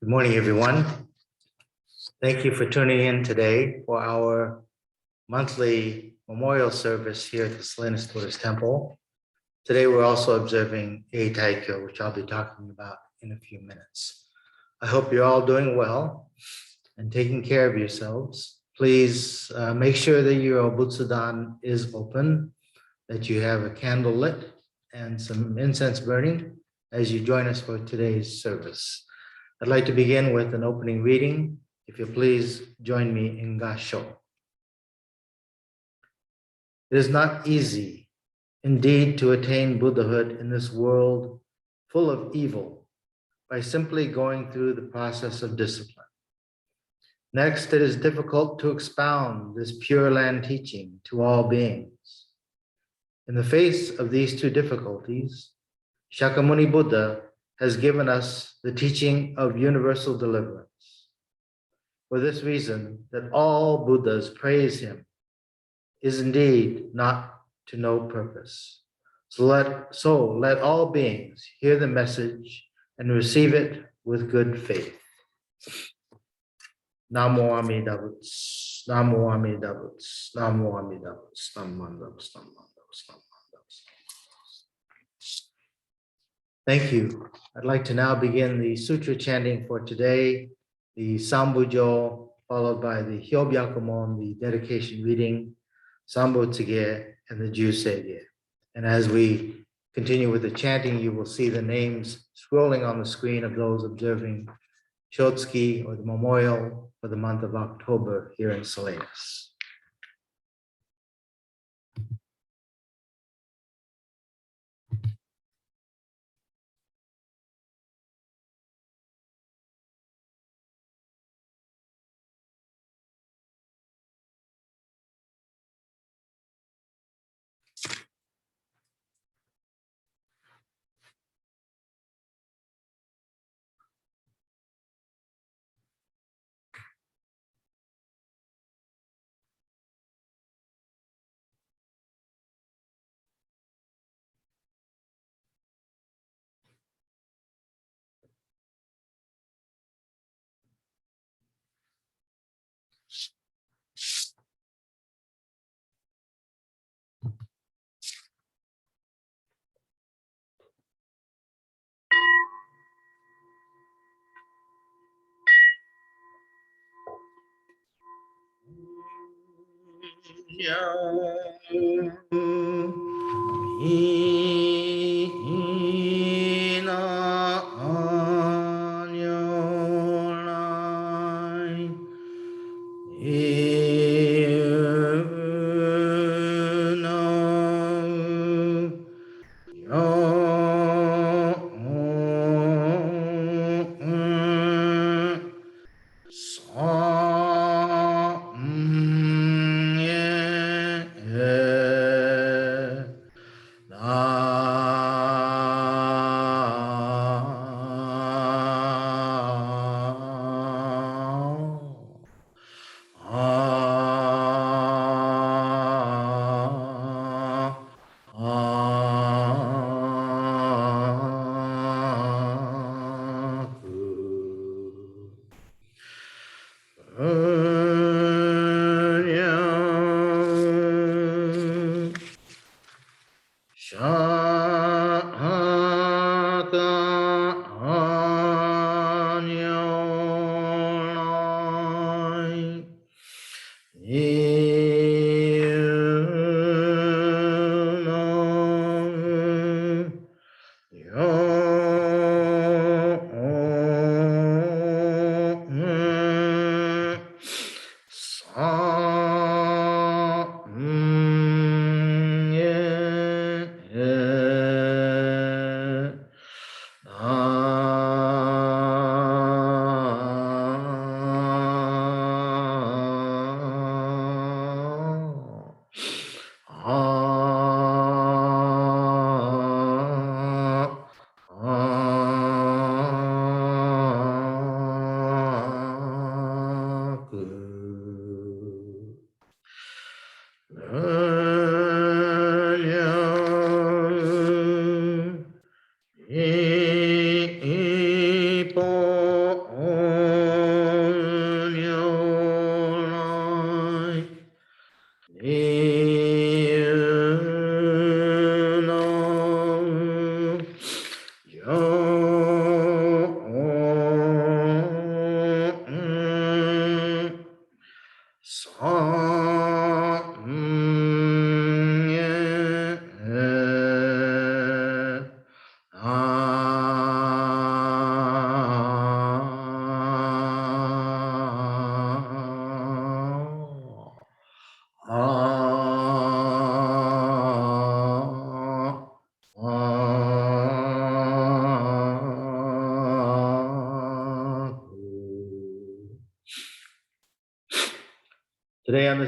Good morning, everyone. Thank you for tuning in today for our monthly memorial service here at the Salinas Buddhist Temple. Today, we're also observing Eitaikyo, which I'll be talking about in a few minutes. I hope you're all doing well and taking care of yourselves. Please make sure that your Butsudan is open, that you have a candle lit and some incense burning as you join us for today's service. I'd like to begin with an opening reading. If you please join me in Gasho. It is not easy, indeed, to attain Buddhahood in this world full of evil by simply going through the process of discipline. Next, it is difficult to expound this Pure Land teaching to all beings. In the face of these two difficulties, Shakyamuni Buddha has given us the teaching of universal deliverance. For this reason, that all Buddhas praise him is indeed not to no purpose. So let all beings hear the message and receive it with good faith. Namo Amida Butsu, Namo Amida Butsu, Namo Amida Butsu, Namo Amida Butsu, Namo Amida Butsu, Namo Amida Butsu. Thank you. I'd like to now begin the sutra chanting for today, the Sambujo, followed by the Hyobyakumon, the dedication reading, Sambo Tsuge, and the Jusege. And as we continue with the chanting, you will see the names scrolling on the screen of those observing Shotsuki, or the memorial for the month of October here in Salinas.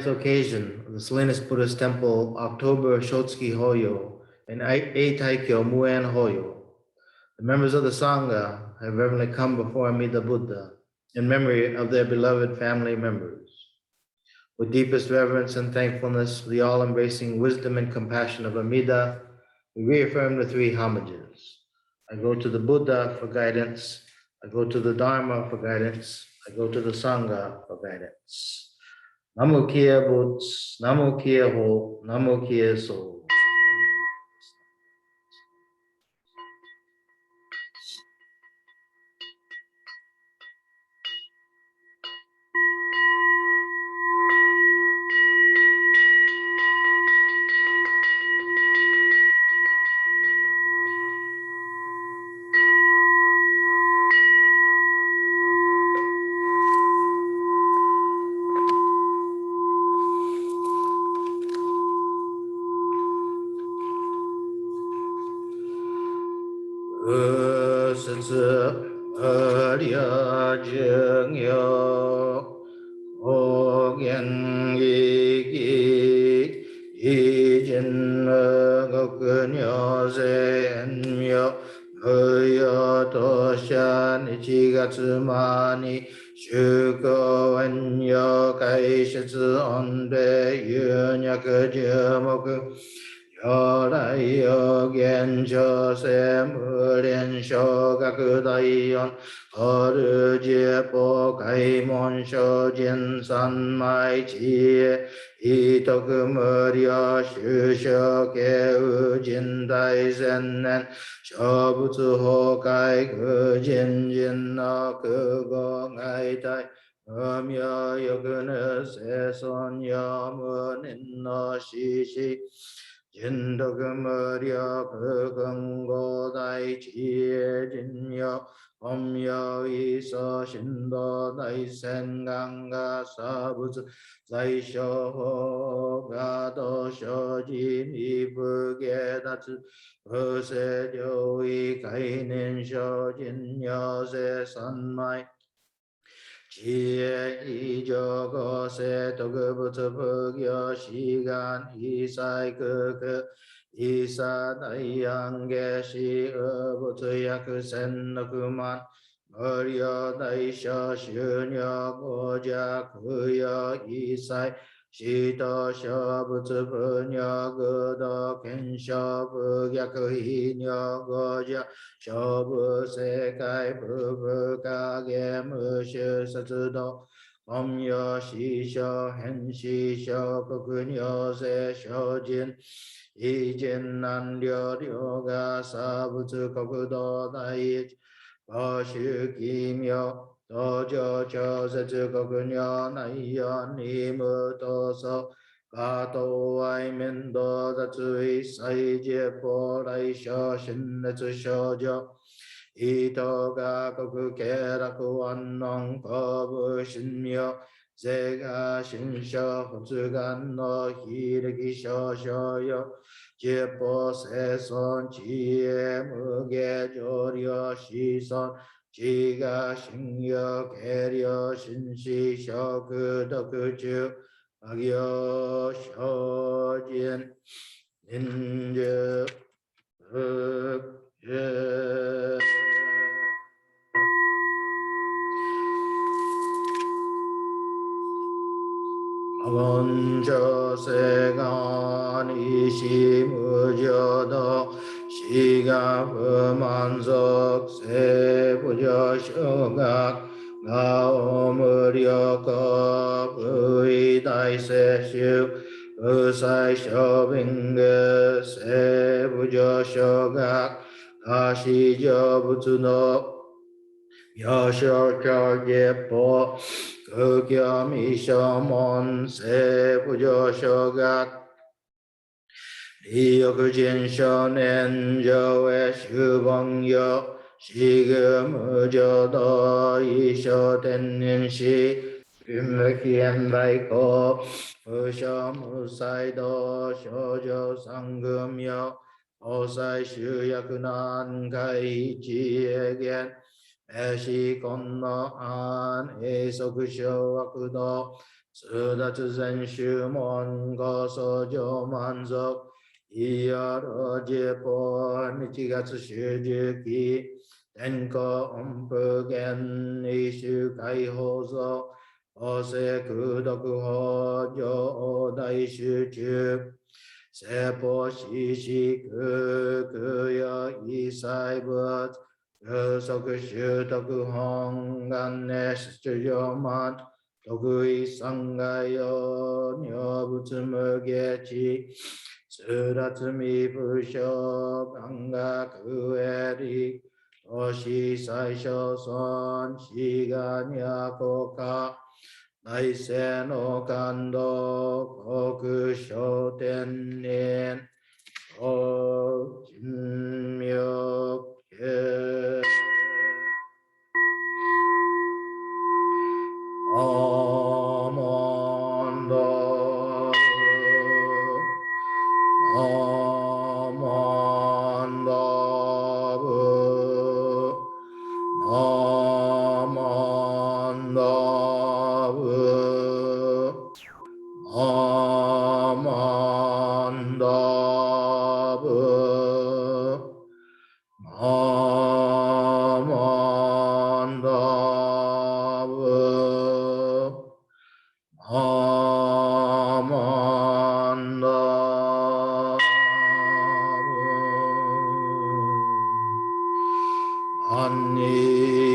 29th occasion of the Salinas Buddhist Temple, October Shotsuki Hoyo, and Eitaikyo Muen Hoyo, the members of the Sangha have reverently come before Amida Buddha in memory of their beloved family members. With deepest reverence and thankfulness for the all-embracing wisdom and compassion of Amida, we reaffirm the three homages. I go to the Buddha for guidance. I go to the Dharma for guidance. I go to the Sangha for guidance. Namo Kia Boots, Namo Kia Ho, Namo Kia Soul. 自得之真虚梦高手就满足，一二劫波日月世界期，天下音符言一周解放ぞ。法世空毒法上大集中。世法四時空空有一切物。有足修徳本願熱出上満。得意三害用如仏無下地。通達未不詳願学へり。おし最小尊死が都か。内政の感動国書天然お人妙へアマンダアマンダブアマンダブアマンダブアマンダブアマンダブアニ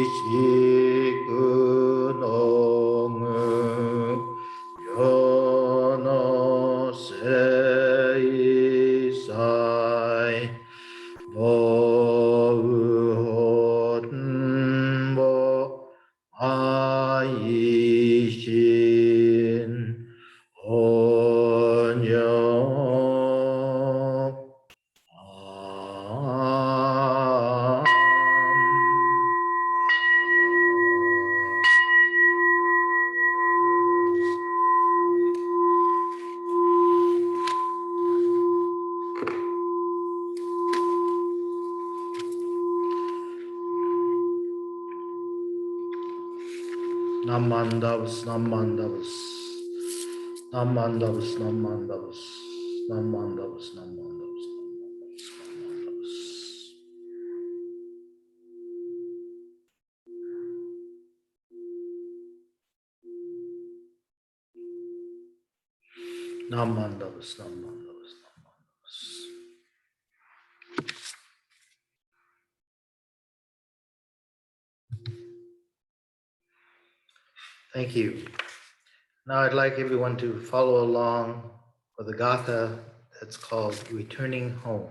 シクノグ世の生済ボウ本母愛心本性ナマンダブス、ナマンダブス、ナマンダブス、ナマンダブス、ナマンダブス、ナマンダブス、ナマンダブス、ナマンダブス。ナマンダブス、ナマンダブス、ナマンダブス。Thank you. Now I'd like everyone to follow along with the Gatha that's called Returning Home.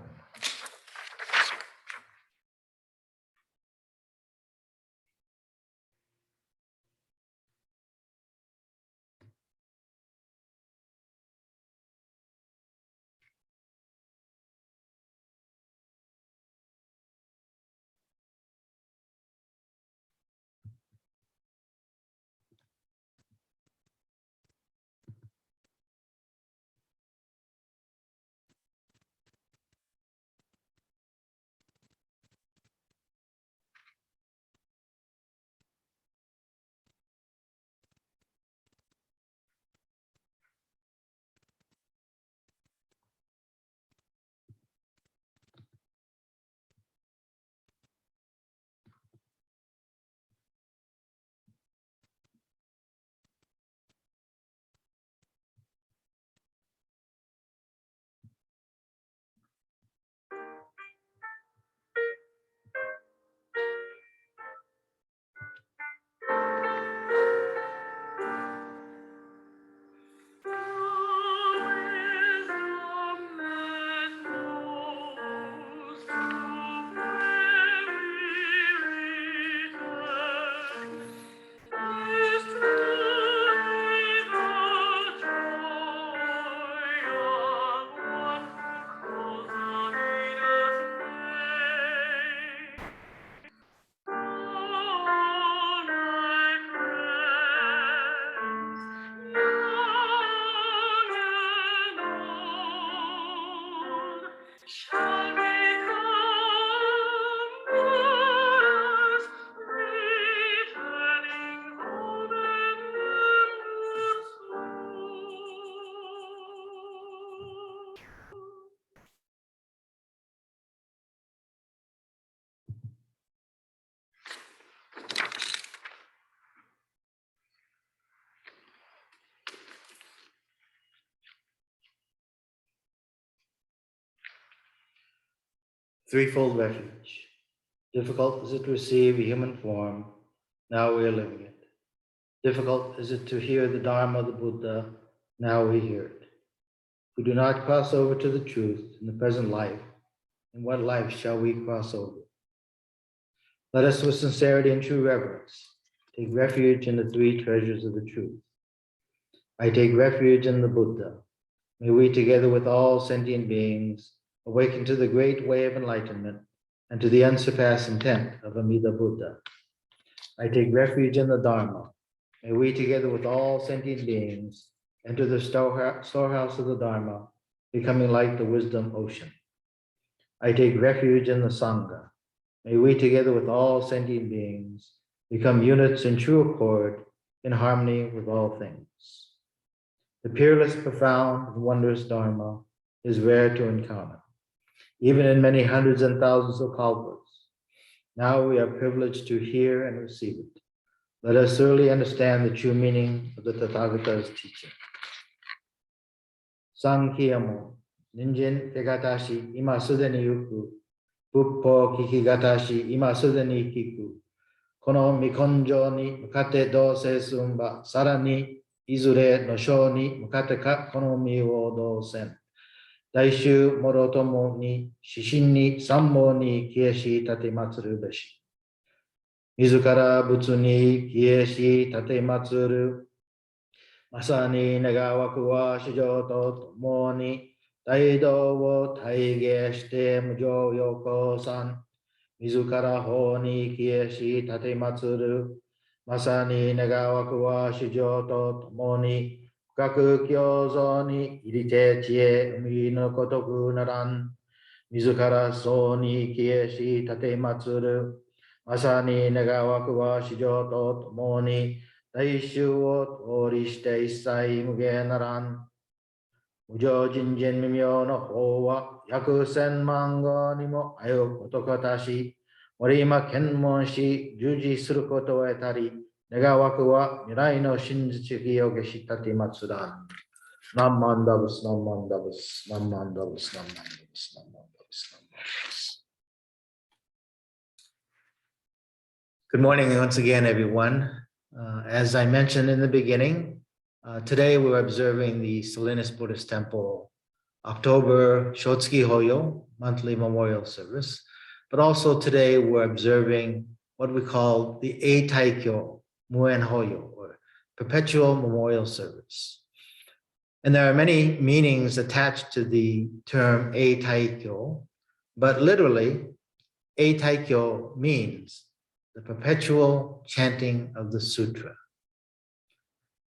Threefold refuge. Difficult is it to receive a human form, now we are living it. Difficult is it to hear the Dharma of the Buddha, now we hear it. We do not cross over to the truth in the present life. In what life shall we cross over? Let us with sincerity and true reverence take refuge in the three treasures of the truth. I take refuge in the Buddha. May we together with all sentient beings awaken to the great way of enlightenment and to the unsurpassed intent of Amida Buddha. I take refuge in the Dharma. May we together with all sentient beings enter the storehouse of the Dharma, becoming like the wisdom ocean. I take refuge in the Sangha. May we together with all sentient beings become units in true accord, in harmony with all things. The peerless, profound, and wondrous Dharma is rare to encounter, even in many hundreds and thousands of kalpas. Now we are privileged to hear and receive it. Let us thoroughly understand the true meaning of the Tathagata's teaching. Sankhiyamo, ninjin tegatashi, ima sudeni yuku, Buppo kikigatashi, ima sudeni kiku, kono mikonjo ni mukate dose sumba, sarani izure no sho ni mukate ka kono mi wo dosen. Daishu morotomo ni shishin ni sammo ni kieshi tate matsuru beshi. Mizukara butsu ni kieshi tate matsuru. Masani nagawaku wa shijoto tomo ni Taido wo taige shite mujo yoko san. Mizukara ho ni kieshi tate matsuru. Masani nagawaku wa shijoto tomo ni Kaku kyozo ni irite chie umi no kotoku naran. Mizukara so ni kieshi tate matsuru. Masani nagawaku wa shijoto tomo ni Daishu wo orishite isai muge naran. Mujo jinjin mimyo no ho wa yaku sen mango ni mo ayo kotokatashi. Morima kenmon shi juji suru koto wa etari. Nagawaku wa mirai no shinjuchi yo geshitate matsudan. Namandavus, namandavus, namandavus, namandavus, namandavus, namandavus. Good morning once again, everyone. As I mentioned in the beginning, today we're observing the Salinas Buddhist Temple October Shotsuki Hoyo monthly memorial service. But also today we're observing what we call the Eitaikyo Muen Hoyo, or perpetual memorial service. And there are many meanings attached to the term Eitaikyo, but literally Eitaikyo means the perpetual chanting of the sutra.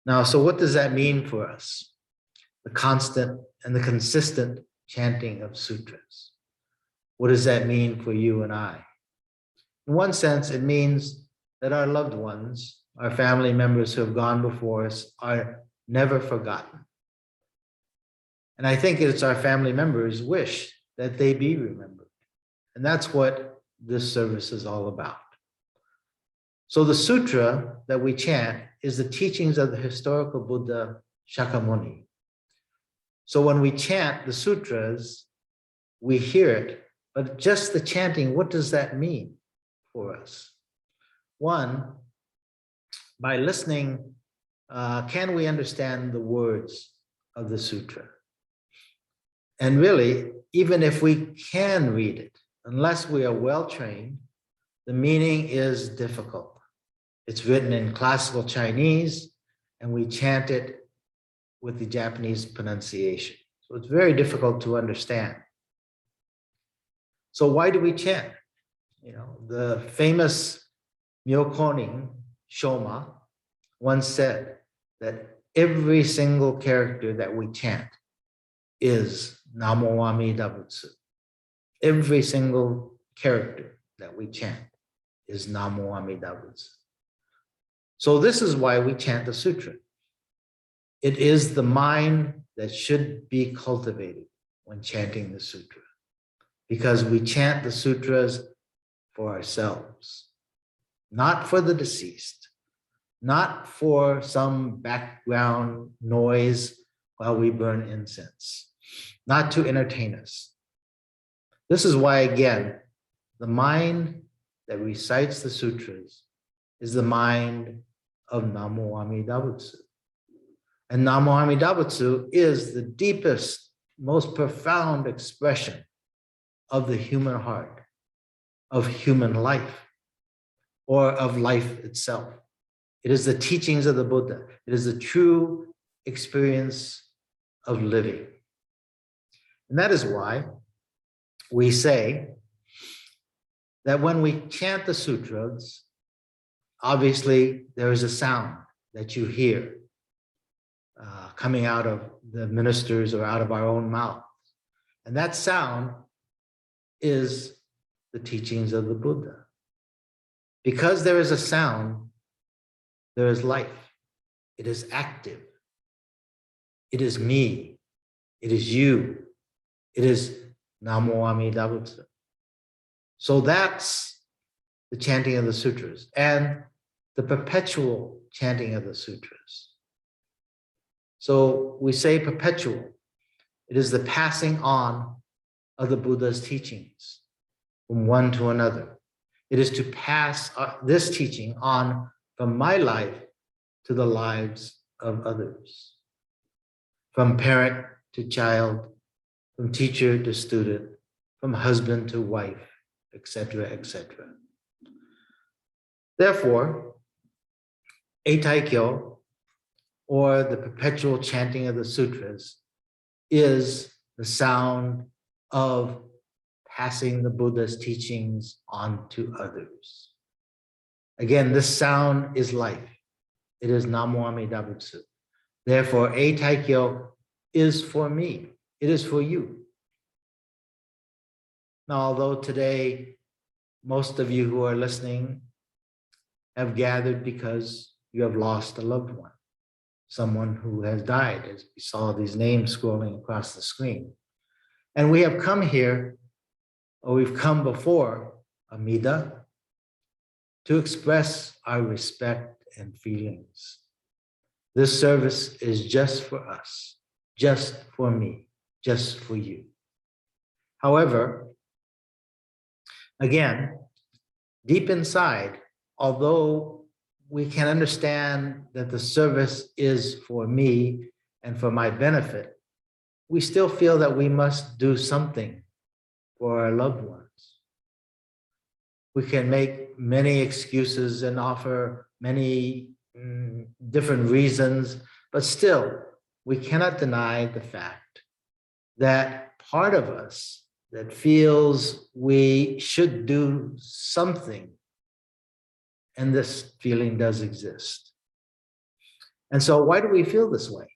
Now, so what does that mean for us? The constant and the consistent chanting of sutras. What does that mean for you and I? In one sense, it means that our loved ones, our family members who have gone before us, are never forgotten. And I think it's our family members' wish that they be remembered. And that's what this service is all about. So the sutra that we chant is the teachings of the historical Buddha Shakyamuni. So when we chant the sutras, we hear it, but just the chanting, what does that mean for us? One, by listening, can we understand the words of the sutra? And really, even if we can read it, unless we are well trained, the meaning is difficult. It's written in classical Chinese, and we chant it with the Japanese pronunciation. So it's very difficult to understand. So why do we chant? You know, the famous Myokonin Shoma once said that every single character that we chant is Namo Amida Butsu. Every single character that we chant is Namo Amida Butsu. So this is why we chant the sutra. It is the mind that should be cultivated when chanting the sutra, because we chant the sutras for ourselves, not for the deceased, not for some background noise while we burn incense, not to entertain us, This is why, again, the mind that recites the sutras is the mind of Namo Amida Butsu. And Namo Amida Butsu is the deepest, most profound expression of the human heart, of human life, or of life itself. It is the teachings of the Buddha. It is the true experience of living. And that is why we say that when we chant the sutras, obviously there is a sound that you hear coming out of the ministers or out of our own mouth. And that sound is the teachings of the Buddha. Because there is a sound, there is life. It is active. It is me. It is you. It is Namo Amida Butsu. So that's the chanting of the sutras and the perpetual chanting of the sutras. So we say perpetual. It is the passing on of the Buddha's teachings from one to another. It is to pass this teaching on from my life to the lives of others, from parent to child, from teacher to student, from husband to wife, etc., etc. Therefore, Eitaikyo, or the perpetual chanting of the sutras, is the sound of passing the Buddha's teachings on to others. Again, this sound is life. It is Namo Amida Butsu. Therefore, Eitaikyo is for me. It is for you. Now, although today, most of you who are listening have gathered because you have lost a loved one, someone who has died, as we saw these names scrolling across the screen. And we have come here, or we've come before Amida, to express our respect and feelings. This service is just for us, just for me, just for you. However, again, deep inside, although we can understand that the service is for me and for my benefit, we still feel that we must do something for our loved ones. We can make many excuses and offer many different reasons, but still, we cannot deny the fact that part of us that feels we should do something, and this feeling does exist. And so why do we feel this way?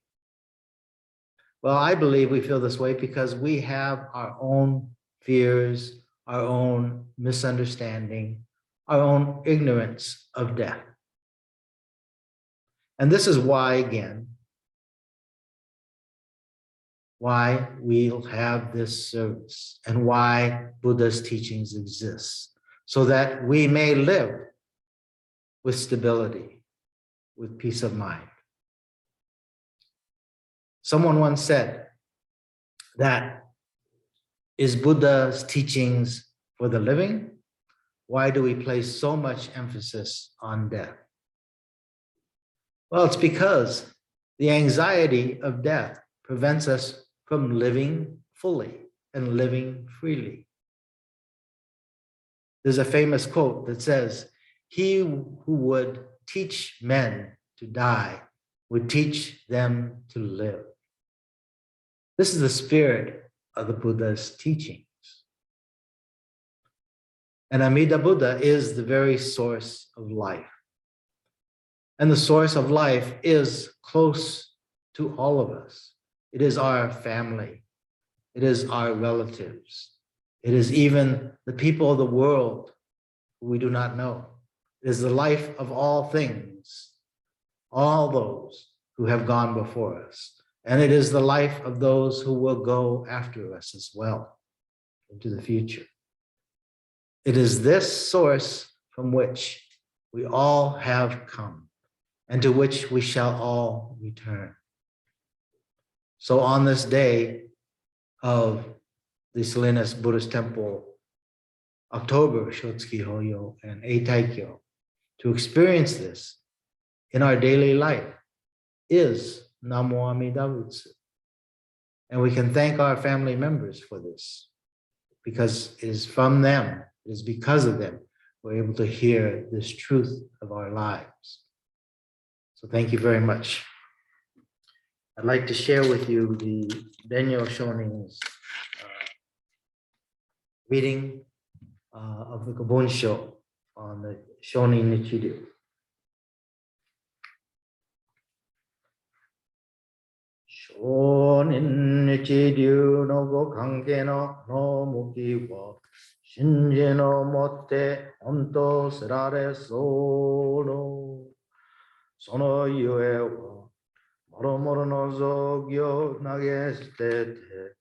Well, I believe we feel this way because we have our own fears, our own misunderstanding, our own ignorance of death. And this is why, again, why we'll have this service and why Buddha's teachings exist, so that we may live with stability, with peace of mind. Someone once said that, is Buddha's teachings for the living? Why do we place so much emphasis on death? Well, it's because the anxiety of death prevents us from living fully and living freely. There's a famous quote that says, "He who would teach men to die would teach them to live." This is the spirit of the Buddha's teachings. And Amida Buddha is the very source of life. And the source of life is close to all of us. It is our family. It is our relatives. It is even the people of the world who we do not know. It is the life of all things, all those who have gone before us. And it is the life of those who will go after us as well into the future. It is this source from which we all have come and to which we shall all return. So on this day of the Salinas Buddhist Temple October Shotsuki Hoyo and Eitaikyo, to experience this in our daily life is Namo Amida Butsu. And we can thank our family members for this, because it is from them, it is because of them, we're able to hear this truth of our lives. So thank you very much. I'd like to share with you the Denyo Shonin's reading of the Gabunsho on the Shonin Nichiryu. Shonin Nichiryu no Gokange no Muki wa Shinji no Motte Honto Serare Solo Sono Yue wa Moro no Zogyo Nagestete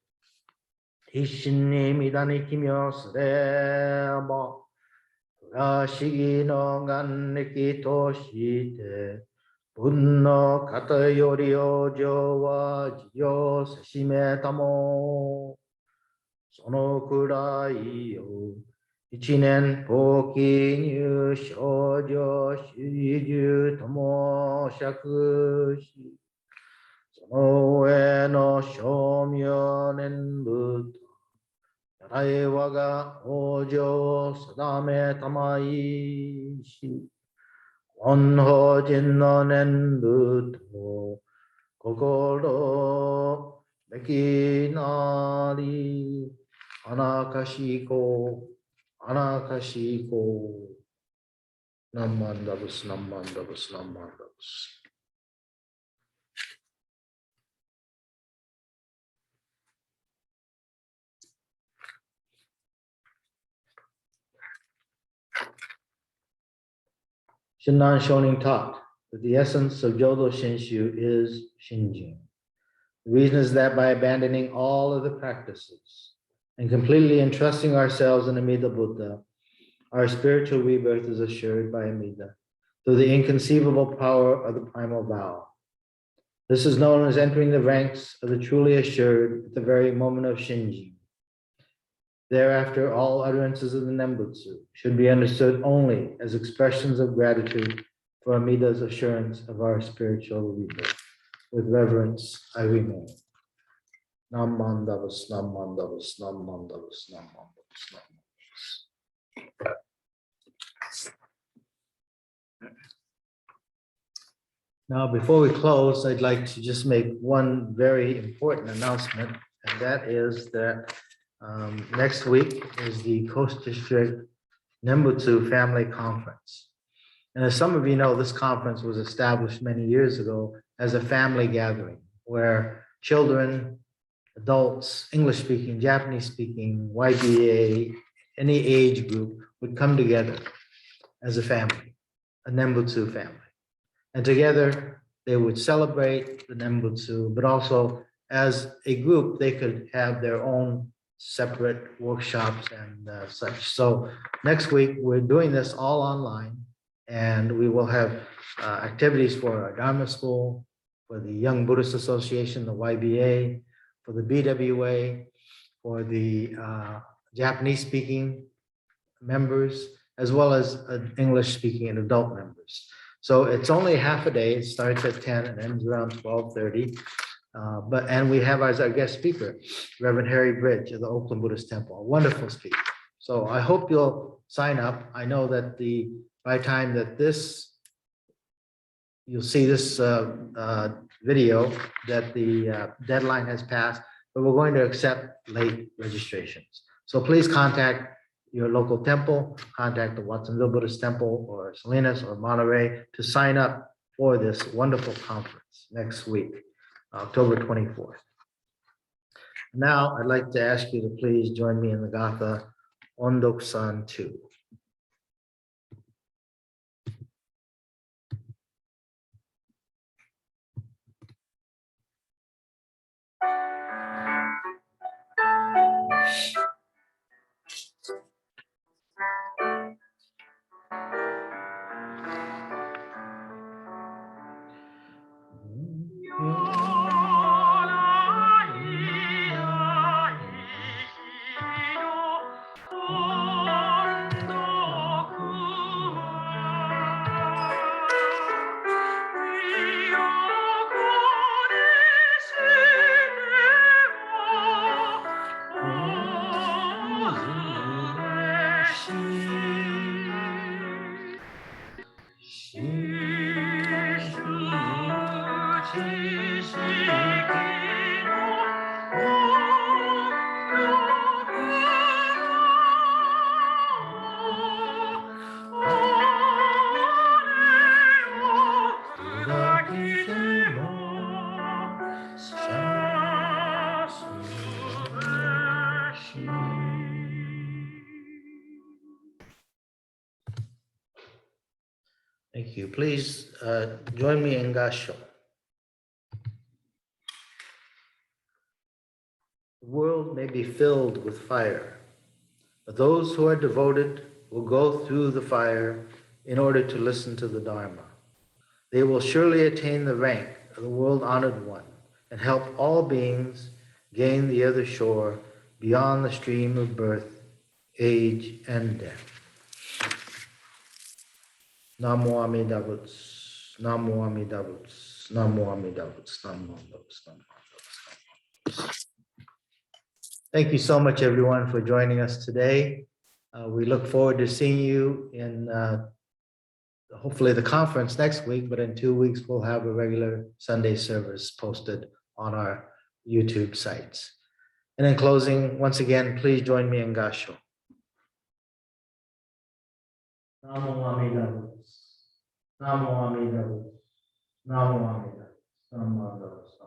Ishin Midani Kimyo Sreba Rashigi no Ganeki Toshite Bunno Kata Yori Ojo wa Jiyo Sashime Tamo Sono Kurai yo Ichinen Poki Nyu Shoujo Shiju Tomo Shakushi Sono Ue no Shomyo Nenbuto Yarai ga Ojo Sadame Tamai Shi Onho Jinno Nenbuto Kokoro Mekinari Anakashiko Namandabus Namandabus Namandabus. Shinran Shonin taught that the essence of Jodo Shinshu is Shinjin. The reason is that by abandoning all of the practices and completely entrusting ourselves in Amida Buddha, our spiritual rebirth is assured by Amida through the inconceivable power of the primal vow. This is known as entering the ranks of the truly assured at the very moment of Shinjin. Thereafter, all utterances of the Nembutsu should be understood only as expressions of gratitude for Amida's assurance of our spiritual rebirth. With reverence, I remain. Nam Mandavas, Nam Mandavas, Nam Mandavas, Nam Mandavas, Nam Mandavas. Now, before we close, I'd like to just make one very important announcement, and that is that next week is the Coast District Nembutsu Family Conference. And as some of you know, this conference was established many years ago as a family gathering where children, adults, English-speaking, Japanese-speaking, YBA, any age group would come together as a family, a Nembutsu family. And together they would celebrate the Nembutsu, but also as a group, they could have their own separate workshops and such. So next week, we're doing this all online, and we will have activities for our Dharma School, for the Young Buddhist Association, the YBA, for the BWA, for the Japanese-speaking members, as well as English-speaking and adult members. So it's only half a day. It starts at 10 and ends around 12:30. And we have as our guest speaker, Reverend Harry Bridge of the Oakland Buddhist Temple, a wonderful speaker. So I hope you'll sign up. I know that by the time that you'll see this video, that the deadline has passed, but we're going to accept late registrations. So please contact your local temple, contact the Watsonville Buddhist Temple or Salinas or Monterey to sign up for this wonderful conference next week, October 24th. Now, I'd like to ask you to please join me in the Gatha Ondok-san 2. Thank you. Please join me in Gasho. The world may be filled with fire, but those who are devoted will go through the fire in order to listen to the Dharma. They will surely attain the rank of the world-honored one and help all beings gain the other shore beyond the stream of birth, age, and death. Namo Amida Butsu, Namo Amida Butsu, Namo Amida Butsu, Namo Amida Butsu, Namo Amida Butsu. Thank you so much, everyone, for joining us today. We look forward to seeing you in hopefully the conference next week, but in 2 weeks, we'll have a regular Sunday service posted on our YouTube sites. And in closing, once again, please join me in Gasho. Namo Amida Butsu, Namo Amida Butsu, Namo Amida Butsu, Namo Amida Butsu.